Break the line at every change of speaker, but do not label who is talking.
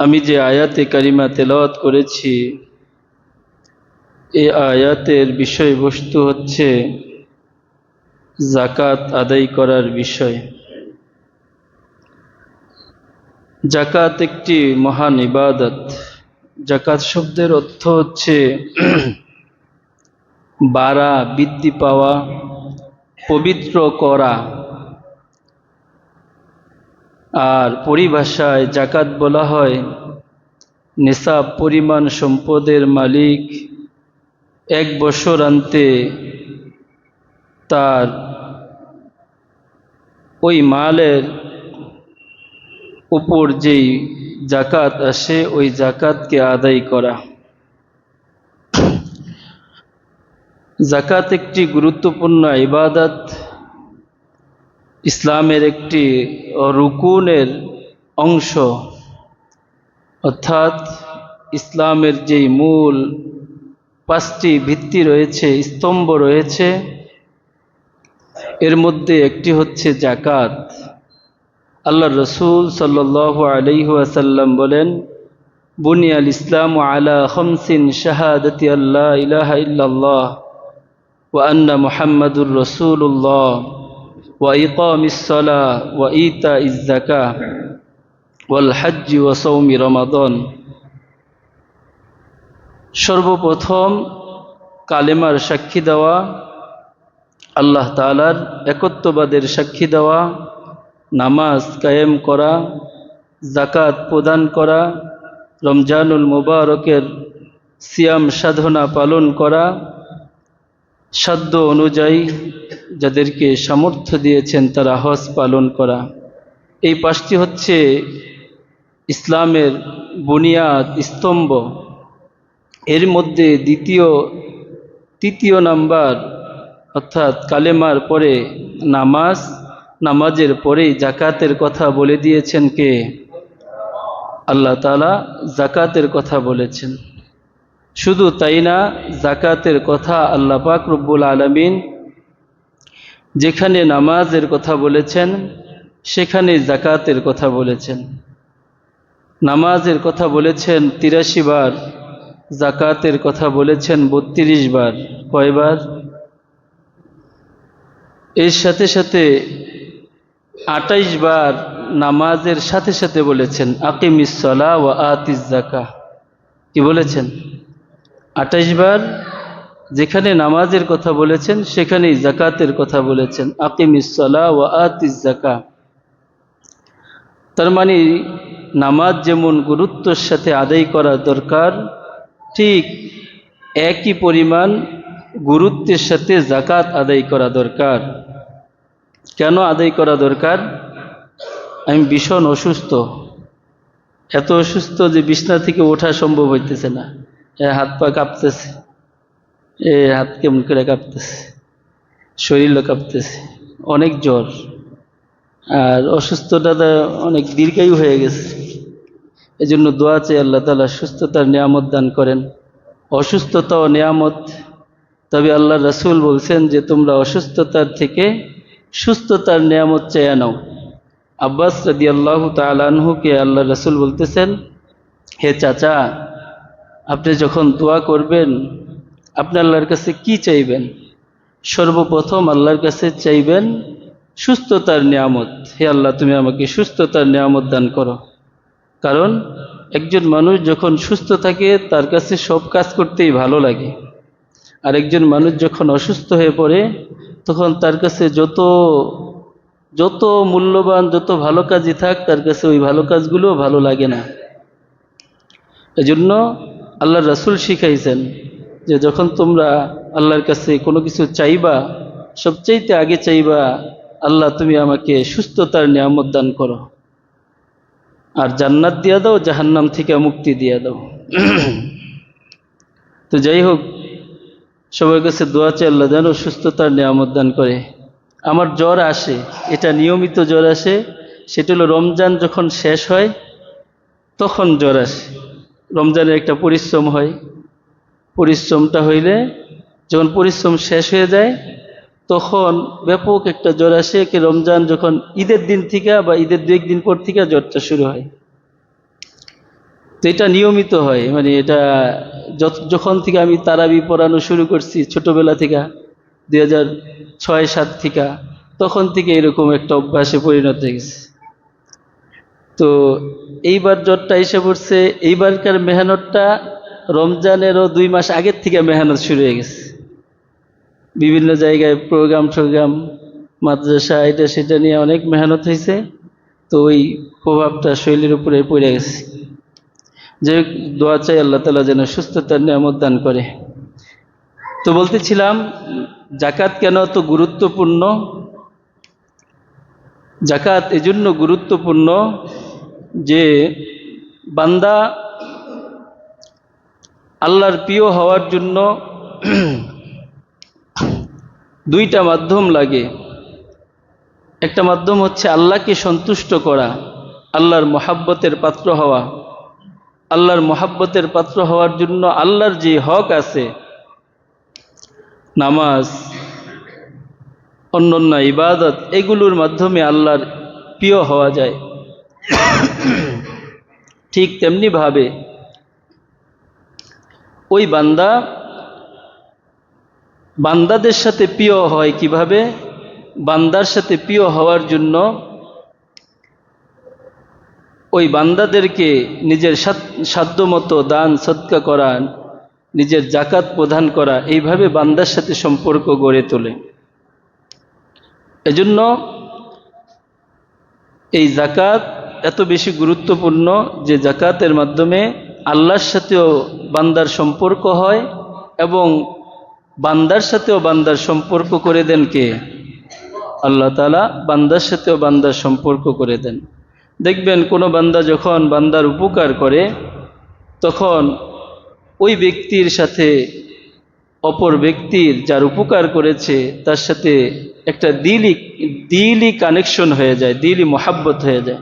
আমি যে আয়াতে কারিমা তেলাওয়াত করেছি এই আয়াতের বিষয়বস্তু হচ্ছে যাকাত আদায় করার বিষয়। যাকাত একটি মহান ইবাদত। যাকাত শব্দের অর্থ হচ্ছে বাড়া, বৃদ্ধি পাওয়া, পবিত্র করা। আর পরিভাষায় যাকাত বলা হয় নিসাব পরিমাণ সম্পদের মালিক এক বছর আনতে তার ওই মালের উপর যেই যাকাত আসে ওই যাকাতকে আদায় করা। যাকাত একটি গুরুত্বপূর্ণ ইবাদত, ইসলামের একটি রুকুনের অংশ, অর্থাৎ ইসলামের যেই মূল 5টি ভিত্তি রয়েছে, স্তম্ভ রয়েছে, এর মধ্যে একটি হচ্ছে যাকাত। আল্লাহর রাসূল সাল্লাল্লাহু আলাইহি ওয়াসাল্লাম বলেন, বুনিয়াল ইসলামু আলা খামসিন শাহাদাতি আল্লা ইলাহা ইল্লাল্লাহ ওয়া আন্না মুহাম্মাদুর রাসূলুল্লাহ ওয়া ইকামিস সালাহ ওয়া ইতাইজ যাকাহ ওয়াল হজ্জ ওয়া সাওমি রমাদান। সর্বপ্রথম কালেমার সাক্ষী দেওয়া, আল্লাহ তাআলার একত্ববাদের সাক্ষী দেওয়া, নামাজ কায়েম করা, যাকাত প্রদান করা, রমজানুল মুবারকের সিয়াম সাধনা পালন করা, সাধ্য অনুযায়ী যাদেরকে সামর্থ্য দিয়েছেন তারা হজ পালন করা। এই 5টি হচ্ছে ইসলামের বুনিয়াদ, স্তম্ভ। এর মধ্যে তৃতীয় নাম্বার অর্থাৎ কালেমার পরে নামাজ, নামাজের পরেই যাকাতের কথা বলে দিয়েছেন কে? আল্লাহ তাআলা যাকাতের কথা বলেছেন। শুধু তাই না, যাকাতের কথা আল্লাহ পাক রব্বুল আলামিন যেখানে নামাজের কথা বলেছেন সেখানে যাকাতের কথা বলেছেন। নামাজের কথা বলেছেন 83 বার, যাকাতের কথা বলেছেন 32 বার। কয়বার? এর সাথে সাথে 28 বার নামাজের সাথে সাথে বলেছেন আকিমিস সালাহ ওয়া আতিজ যাকাহ। কি বলেছেন? 28 বার যেখানে নামাজের কথা বলেছেন সেখানেই যাকাতের কথা বলেছেন, আকিমিস সালাহ ওয়া আতিজ যাকাহ। তার মানে নামাজ যেমন গুরুত্বের সাথে আদায় করা দরকার, ঠিক একই পরিমাণ গুরুত্বের সাথে যাকাত আদায় করা দরকার। কেন আদায় করা দরকার? আমি ভীষণ অসুস্থ, এত অসুস্থ যে বিছনা থেকে ওঠা সম্ভব হইতেছে না। হাত পা কাঁপতেছে, হাত কেমন করে কাঁপতেছে, শরীরও কাঁপতেছে, অনেক জ্বর। আর অসুস্থতা অনেক দীর্ঘায়ু হয়ে গেছে। এই জন্য দোয়া চাই আল্লাহ তাআলা সুস্থতার নিয়ামত দান করেন। অসুস্থতাও নিয়ামত, তবে আল্লাহ রাসূল বলছেন যে তোমরা অসুস্থতার থেকে সুস্থতার নিয়ামত চেয়ে নাও। আব্বাস রাদিয়াল্লাহু তাআলা আনহুকে আল্লাহ রাসূল বলতেছেন, হে চাচা, আপনি যখন দোয়া করবেন আপনি আল্লাহর কাছে কি চাইবেন? সর্বপ্রথম আল্লাহর কাছে চাইবেন সুস্থতার নিয়ামত। হে আল্লাহ, তুমি আমাকে সুস্থতার নিয়ামত দান করো। কারণ একজন মানুষ যখন সুস্থ থাকে তার কাছে সব কাজ করতেই ভালো লাগে। আর একজন মানুষ যখন অসুস্থ হয়ে পড়ে তখন তার কাছে যত মূল্যবান, যত ভালো কাজই থাক, তার কাছে ওই ভালো কাজগুলো ভালো লাগে না। এজন্য আল্লাহর রাসূল শিখাইছেন যে যখন তোমরা আল্লাহর কাছে কোনো কিছু চাইবা, সবচাইতে আগে চাইবা আল্লাহ তুমি আমাকে সুস্থতার নিয়ামত দান করো, আর জান্নাত দিয়া দাও, জাহান্নাম থেকে মুক্তি দিয়া দাও। তো যাই হোক, সবার কাছে দোয়া চাই আল্লাহ যেন সুস্থতার নিয়ামত দান করে। আমার জ্বর আসে, এটা নিয়মিত জ্বর আসে, সেটা হলো রমজান যখন শেষ হয় তখন জ্বর আসে। রমজানের একটা পরিশ্রম হয়, পরিশ্রমটা হইলে যখন পরিশ্রম শেষ হয়ে যায় তখন ব্যাপক একটা জ্বর আসে। কি রমজান যখন ঈদের দিন থেকে বা ঈদের 2-1 দিন পর থেকে জ্বরটা শুরু হয়। তো এটা নিয়মিত হয়, মানে এটা যখন থেকে আমি তারাবি পড়ানো শুরু করছি ছোটবেলা থেকে 2006-07 থেকে, তখন থেকে এরকম একটা অভ্যাসে পরিণত হয়ে গেছে। তো এইবার জ্বরটা এসে পড়ছে, এইবারকার মেহনতটা রমজানেরও 2 মাস আগের থেকে মেহনত শুরু হয়ে গেছে। বিভিন্ন জায়গায় প্রোগ্রাম মাদ্রাসা এটা সেটা নিয়ে অনেক মেহনত হয়েছে। তো ওই প্রভাবটা শরীরের উপরে পড়ে গেছে। যে দোয়া চাই আল্লাহ তাআলা যেন সুস্থতার নিয়ামত দান করে। তো বলতেছিলাম যাকাত কেন এত গুরুত্বপূর্ণ। যাকাত এজন্য গুরুত্বপূর্ণ যে বান্দা আল্লাহর প্রিয় হওয়ার জন্য দুইটা মাধ্যম লাগে। একটা মাধ্যম হচ্ছে আল্লাহকে সন্তুষ্ট করা, আল্লাহর মহাব্বতের পাত্র হওয়া। আল্লাহর মহাব্বতের পাত্র হওয়ার জন্য আল্লাহর যে হক আছে, নামাজ, অন্যান্য ইবাদত, এগুলোর মাধ্যমে আল্লাহর প্রিয় হওয়া যায়। ঠিক তেমনি ভাবে ওই বান্দাদের সাথে প্রিয় হয় কিভাবে? বান্দার সাথে প্রিয় হওয়ার জন্য ওই বান্দাদেরকে নিজের সাধ্যমতো দান সদকা করা, নিজের যাকাত প্রদান করা, এইভাবে বান্দার সাথে সম্পর্ক গড়ে তোলে। এজন্য এই যাকাত এত বেশি গুরুত্বপূর্ণ যে যাকাতের মাধ্যমে আল্লাহর সাথেও বান্দার সম্পর্ক হয় এবং বান্দার সাথেও বান্দার সম্পর্ক করে দেন কে? আল্লাহ তাআলা বান্দার সাথেও বান্দার সম্পর্ক করে দেন। দেখবেন কোনো বান্দা যখন বান্দার উপকার করে, তখন ওই ব্যক্তির সাথে অপর ব্যক্তির যার উপকার করেছে তার সাথে একটা দিলি কানেকশন হয়ে যায়, দিলি মহাব্বত হয়ে যায়।